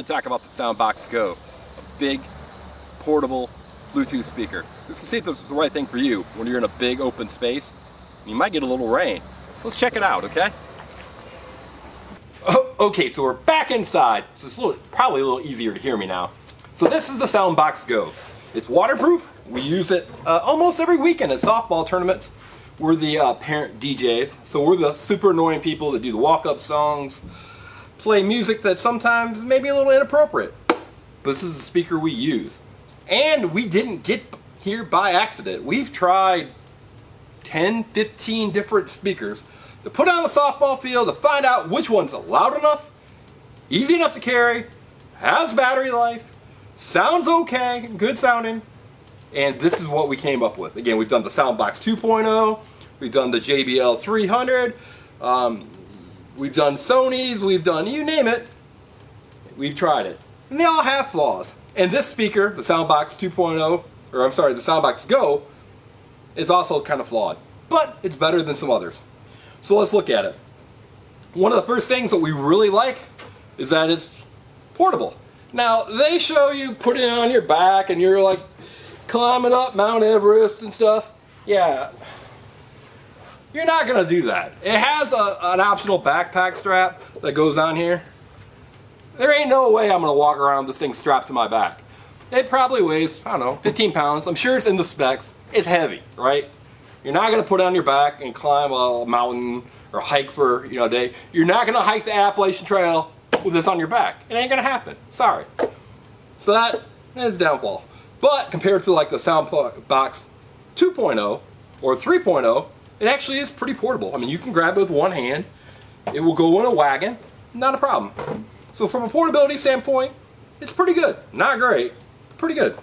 going to talk about the Soundboks Go, a big, portable Bluetooth speaker. Just to see if this is the right thing for you when you're in a big open space. You might get a little rain. Let's check it out, okay? Okay, so we're back inside. So it's probably a little easier to hear me now. So this is the Soundboks Go. It's waterproof. We use it almost every weekend at softball tournaments. We're the parent DJs, so we're the super annoying people that do the walk-up songs, play music that sometimes may be a little inappropriate. But this is the speaker we use. And we didn't get here by accident. We've tried 10, 15 different speakers to put on the softball field to find out which one's loud enough, easy enough to carry, has battery life, sounds okay, good sounding, and this is what we came up with. Again, we've done the Soundboks 2.0, we've done the JBL 300, we've done Sony's, we've done you name it, we've tried it. And they all have flaws. And this speaker, the Soundboks 2.0, or I'm sorry, the Soundboks Go, is also kind of flawed. But it's better than some others. So let's look at it. One of the first things that we really like is that it's portable. Now, they show you put it on your back and you're like climbing up Mount Everest and stuff. Yeah, you're not gonna do that. It has an optional backpack strap that goes on here. There ain't no way I'm gonna walk around with this thing strapped to my back. It probably weighs, I don't know, 15 pounds. I'm sure it's in the specs. It's heavy, right? You're not gonna put it on your back and climb a mountain or hike for a day. You're not gonna hike the Appalachian Trail with this on your back. It ain't gonna happen. Sorry. So that is downfall. But compared to like the Soundboks 2.0 or 3.0, it actually is pretty portable. I mean, you can grab it with one hand. It will go in a wagon. Not a problem. So from a portability standpoint, it's pretty good. Not great, pretty good.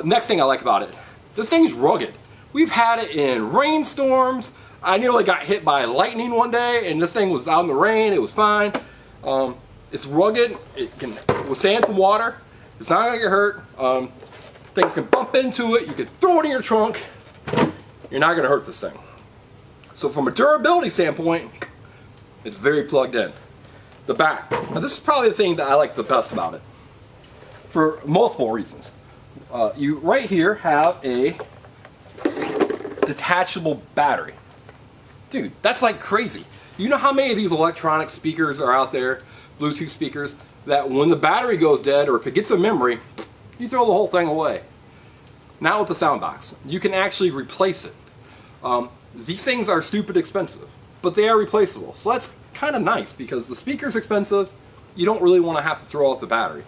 Next thing I like about it, this thing's rugged. We've had it in rainstorms. I nearly got hit by lightning one day and this thing was out in the rain, it was fine. It's rugged, it can withstand some water, it's not gonna get hurt. Things can bump into it, you can throw it in your trunk. You're not gonna hurt this thing. So from a durability standpoint, it's very plugged in. The back. Now this is probably the thing that I like the best about it. For multiple reasons. You right here have a detachable battery. Dude, that's like crazy. You know how many of these electronic speakers are out there, Bluetooth speakers, that when the battery goes dead or if it gets a memory, you throw the whole thing away. Not with the Soundboks. You can actually replace it. These things are stupid expensive, but they are replaceable. So that's kind of nice because the speaker's expensive. You don't really want to have to throw out the battery.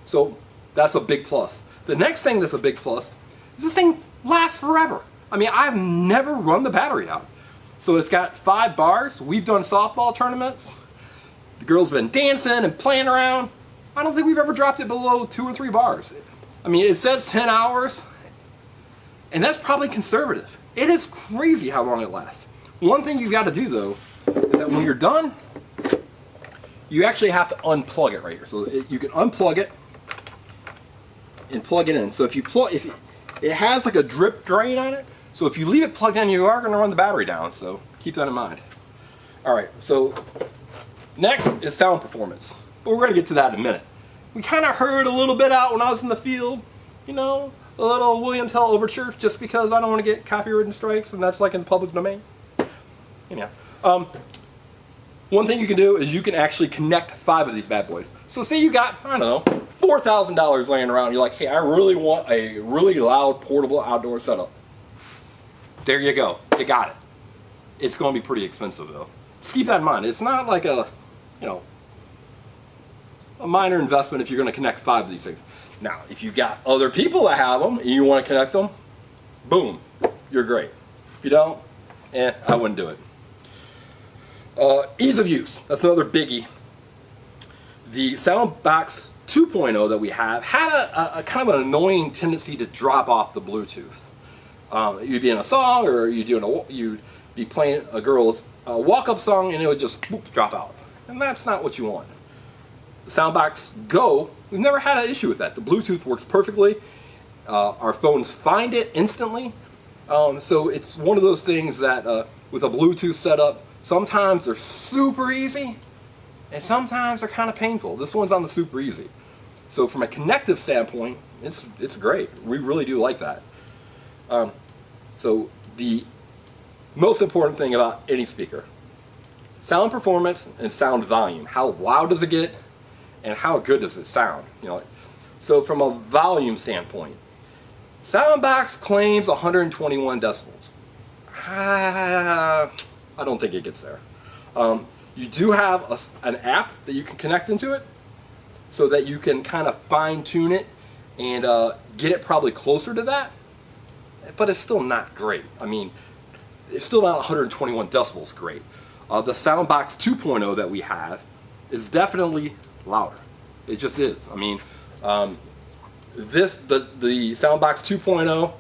So that's a big plus. The next thing that's a big plus is this thing lasts forever. I mean, I've never run the battery out. So it's got 5 bars. We've done softball tournaments. The girls have been dancing and playing around. I don't think we've ever dropped it below 2 or 3 bars. I mean, it says 10 hours, and that's probably conservative. It is crazy how long it lasts. One thing you've got to do though, is that when you're done, you actually have to unplug it right here. So you can unplug it and plug it in. So if it has like a drip drain on it, so if you leave it plugged in, you are going to run the battery down. So keep that in mind. All right. So next is sound performance, but we're going to get to that in a minute. We kind of heard a little bit out when I was in the field, a little William Tell overture, just because I don't want to get copyright strikes, and that's like in the public domain. One thing you can do is you can actually connect 5 of these bad boys. So say you got, I don't know, $4,000 laying around. You're like, hey, I really want a really loud portable outdoor setup. There you go. You got it. It's going to be pretty expensive though. Just keep that in mind. It's not like a minor investment if you're going to connect 5 of these things. Now, if you got other people that have them and you want to connect them, boom, you're great. If you don't, I wouldn't do it. Ease of use, that's another biggie. The Soundboks 2.0 that we have had a kind of an annoying tendency to drop off the Bluetooth. You'd be in a song or you'd be playing a girl's walk-up song and it would just whoop, drop out. And that's not what you want. The Soundboks Go, we've never had an issue with that. The Bluetooth works perfectly. Our phones find it instantly. So it's one of those things that with a Bluetooth setup, sometimes they're super easy and sometimes they're kind of painful. This one's on the super easy. So from a connective standpoint, it's great. We really do like that. So the most important thing about any speaker, sound performance and sound volume. How loud does it get and how good does it sound? You know, so from a volume standpoint, Soundboks claims 121 decibels. I don't think it gets there. You do have an app that you can connect into it so that you can kind of fine tune it and get it probably closer to that, but it's still not great. I mean, it's still not 121 decibels great. The Soundboks 2.0 that we have is definitely louder. It just is. I mean, the Soundboks 2.0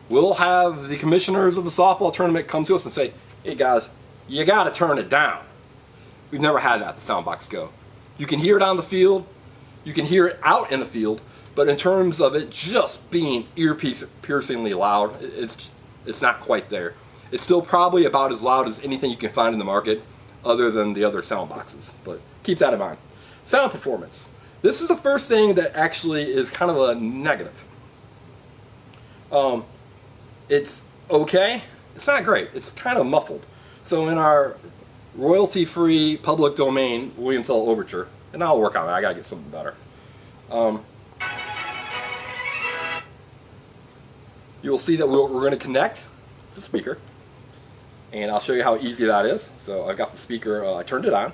will have the commissioners of the softball tournament come to us and say, hey guys, you got to turn it down. We've never had that at the Soundboks Go. You can hear it on the field, you can hear it out in the field, but in terms of it just being ear-piercingly loud, it's not quite there. It's still probably about as loud as anything you can find in the market other than the other sound boxes, but keep that in mind. Sound performance. This is the first thing that actually is kind of a negative. It's okay. It's not great. It's kind of muffled. So in our royalty-free public domain William Tell Overture, and I'll work on it. I gotta get something better. You'll see that we're going to connect the speaker, and I'll show you how easy that is. So I got the speaker, I turned it on,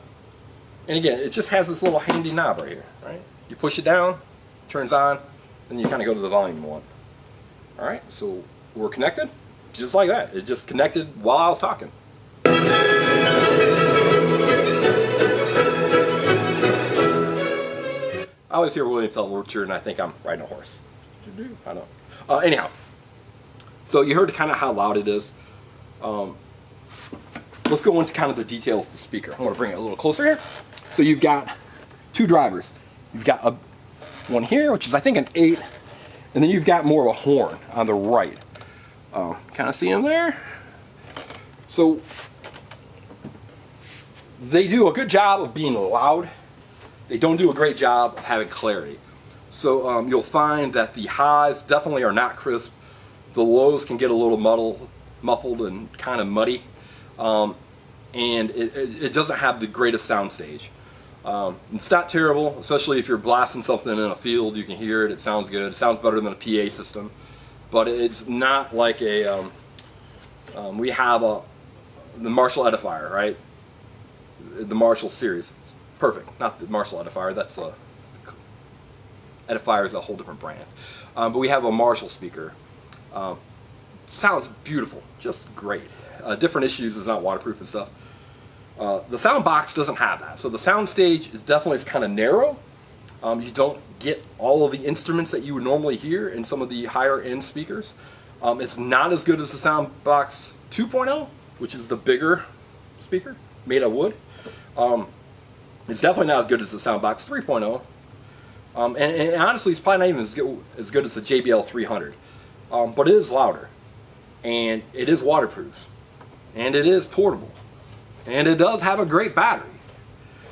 and again, it just has this little handy knob right here, right? You push it down, turns on, and you kind of go to the volume one. All right, so we're connected, just like that. It just connected while I was talking. I always hear William Tell Overture, and I think I'm riding a horse. I know. Anyhow, so you heard kind of how loud it is. Let's go into kind of the details of the speaker. I'm going to bring it a little closer here. So you've got two drivers. You've got one here, which is I think an 8, and then you've got more of a horn on the right. Kind of see him there? So they do a good job of being loud. They don't do a great job of having clarity. So you'll find that the highs definitely are not crisp. The lows can get a little muffled and kind of muddy. And it doesn't have the greatest sound stage. It's not terrible, especially if you're blasting something in a field. You can hear it. It sounds good. It sounds better than a PA system. But it's not like a... we have the Marshall Edifier, right? The Marshall series. Perfect. Not the Marshall Edifier. That's a... Edifier is a whole different brand. But we have a Marshall speaker. Sounds beautiful. Just great. Different issues is not waterproof and stuff. The Soundboks doesn't have that. So the sound stage is definitely kind of narrow. You don't get all of the instruments that you would normally hear in some of the higher end speakers. It's not as good as the Soundboks 2.0, which is the bigger speaker made of wood. It's definitely not as good as the Soundboks 3.0. And honestly, it's probably not even as good as the JBL 300. But it is louder. And it is waterproof. And it is portable. And it does have a great battery.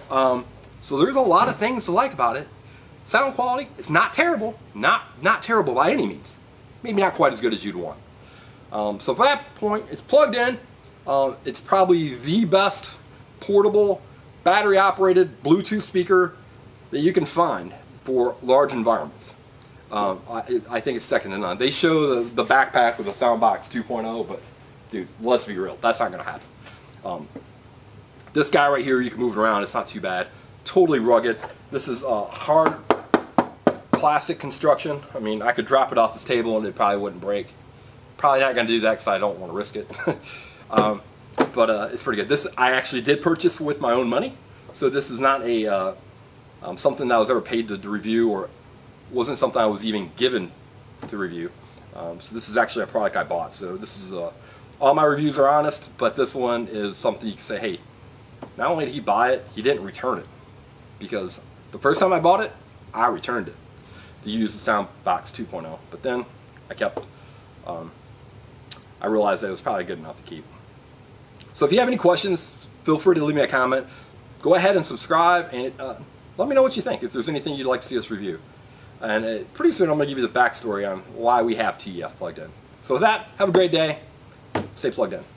So there's a lot of things to like about it. Sound quality, it's not terrible. Not terrible by any means. Maybe not quite as good as you'd want. So from that point, it's plugged in. It's probably the best portable, battery-operated Bluetooth speaker that you can find for large environments. I think it's second to none. They show the backpack with the Soundboks 2.0, but dude, let's be real, that's not going to happen. This guy right here, you can move it around, it's not too bad. Totally rugged. This is a hard plastic construction. I mean, I could drop it off this table and it probably wouldn't break. Probably not going to do that because I don't want to risk it. But it's pretty good. This I actually did purchase with my own money, so this is not a something that I was ever paid to review, or wasn't something I was even given to review. So this is actually a product I bought. So this is all my reviews are honest, but this one is something you can say, hey, not only did he buy it, he didn't return it, because the first time I bought it, I returned it to use the Soundboks 2.0. But then I kept. I realized that it was probably good enough to keep. So if you have any questions, feel free to leave me a comment. go ahead and subscribe, and let me know what you think, if there's anything you'd like to see us review. And pretty soon I'm going to give you the backstory on why we have TEF plugged in. So with that, have a great day. Stay plugged in.